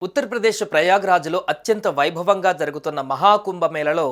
ఉత్తరప్రదేశ్ ప్రయాగ్రాజ్లో అత్యంత వైభవంగా జరుగుతున్న మహాకుంభమేళలో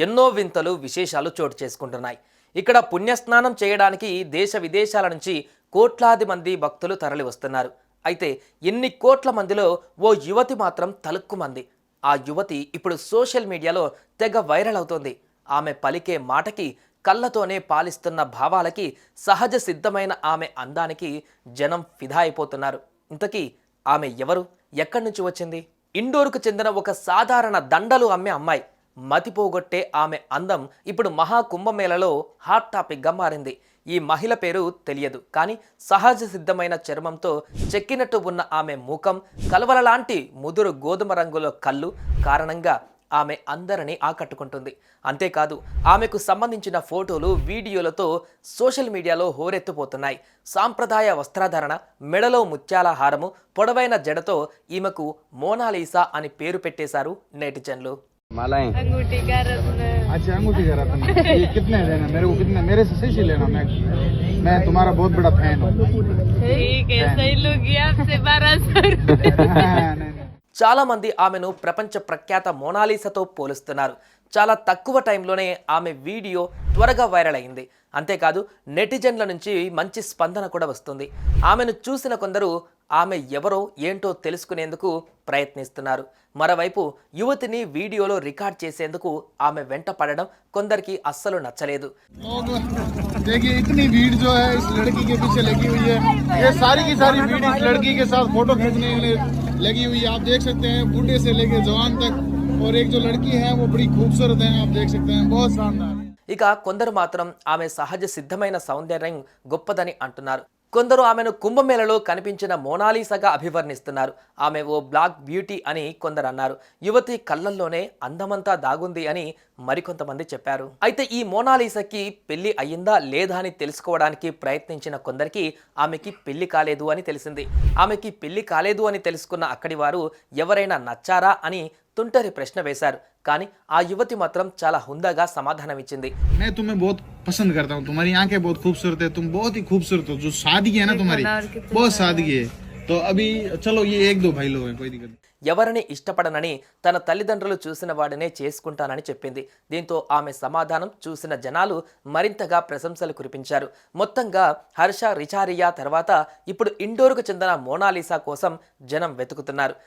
ఎన్నో వింతలు విశేషాలు చోటు చేసుకుంటున్నాయి. ఇక్కడ పుణ్యస్నానం చేయడానికి దేశ విదేశాల నుంచి కోట్లాది మంది భక్తులు తరలి వస్తున్నారు. అయితే ఎన్ని కోట్ల మందిలో ఓ యువతి మాత్రం తలుక్కుమంది. ఆ యువతి ఇప్పుడు సోషల్ మీడియాలో తెగ వైరల్ అవుతోంది. ఆమె పలికే మాటకి, కళ్ళతోనే పాలిస్తున్న భావాలకి, సహజ సిద్ధమైన ఆమె అందానికి జనం ఫిదా అయిపోతున్నారు. ఇంతకీ ఆమె ఎవరు, ఎక్కడి నుంచి వచ్చింది? ఇండోర్కు చెందిన ఒక సాధారణ దండలు అమ్మే అమ్మాయి. మతిపోగొట్టే ఆమె అందం ఇప్పుడు మహాకుంభమేళలో హాట్ టాపిక్గా మారింది. ఈ మహిళ పేరు తెలియదు, కానీ సహజ సిద్ధమైన చర్మంతో చెక్కినట్టు ఉన్న ఆమె ముఖం, కలవలలాంటి ముదురు గోధుమ రంగులో కళ్ళు కారణంగా ఆమె అందరినీ ఆకట్టుకుంటుంది. అంతేకాదు, ఆమెకు సంబంధించిన ఫోటోలు, వీడియోలతో సోషల్ మీడియాలో హోరెత్తిపోతున్నాయి. సాంప్రదాయ వస్త్రధారణ, మెడలో ముత్యాల హారము, పొడవైన జడతో ఈమెకు మోనాలీసా అని పేరు పెట్టేశారు నెటిజన్లు. मालाएं अंगूठी का रत्न। अच्छा अंगूठी का रत्न ये कितने देना मेरे को, कितने मेरे से सही लेना। मैं तुम्हारा बहुत बड़ा फैन हूँ। ठीक है, सही लोगी आपसे 1200 नहीं చాలా మంది ఆమెను ప్రపంచ ప్రఖ్యాత మోనాలీసాతో పోలుస్తున్నారు. చాలా తక్కువ టైంలోనే ఆమె వీడియో త్వరగా వైరల్ అయింది. అంతేకాదు, నెటిజన్ల నుంచి మంచి స్పందన కూడా వస్తుంది. ఆమెను చూసిన కొందరు ఆమె ఎవరో ఏంటో తెలుసుకునేందుకు ప్రయత్నిస్తున్నారు. మరోవైపు యువతిని వీడియోలో రికార్డ్ చేసేందుకు ఆమె వెంట పడడం కొందరికి అస్సలు నచ్చలేదు. देखिए इतनी भीड़ जो है इस लड़की के पीछे लगी हुई है, ये सारी की सारी भीड़ इस लड़की के साथ फोटो खींचने के लिए लगी हुई है। आप देख सकते हैं बूढ़े से लेके जवान तक, और एक जो लड़की है वो बड़ी खूबसूरत है, आप देख सकते हैं, बहुत शानदार। ఇక కొందరు మాత్రం ఆమె సహజ సిద్ధమైన సౌందర్యం గొప్పదని అంటున్నారు. కొందరు ఆమెను కుంభమేళలో కనిపించిన మోనాలీసాగా అభివర్ణిస్తున్నారు. ఆమె ఓ బ్లాక్ బ్యూటీ అని కొందరు అన్నారు. యువతి కళ్ళల్లోనే అందమంతా దాగుంది అని మరికొంతమంది చెప్పారు. అయితే ఈ మోనాలీసాకి పెళ్లి అయ్యిందా లేదా అని తెలుసుకోవడానికి ప్రయత్నించిన కొందరికి ఆమెకి పెళ్లి కాలేదు అని తెలిసింది. ఆమెకి పెళ్లి కాలేదు అని తెలుసుకున్న అక్కడి వారు ఎవరైనా నచ్చారా అని తుంటరి ప్రశ్న వేశారు. కానీ ఆ యువతి మాత్రం చాలా హుందాగా సమాధానమిచ్చింది. मैं तुम्हें बहुत पसंद करता हूँ, तुम्हारी आंखें बहुत खूबसूरत है, तुम बहुत ही खूबसूरत हो, जो सादगी है ना तुम्हारी बहुत सादगी है। तो अभी चलो ये एक दो भाई लोग हैं, कोई दिक्कत नहीं। ఎవరిని ఇష్టపడనని తన తల్లిదండ్రులు చూసిన వాడినే చేసుకుంటానని చెప్పింది. దీంతో ఆమె సమాధానం చూసిన జనాలు మరింతగా ప్రశంసలు కురిపించారు. మొత్తంగా హర్ష రిచారియా తర్వాత ఇప్పుడు ఇండోర్కు చెందిన మోనాలీసా కోసం జనం వెతుకుతున్నారు.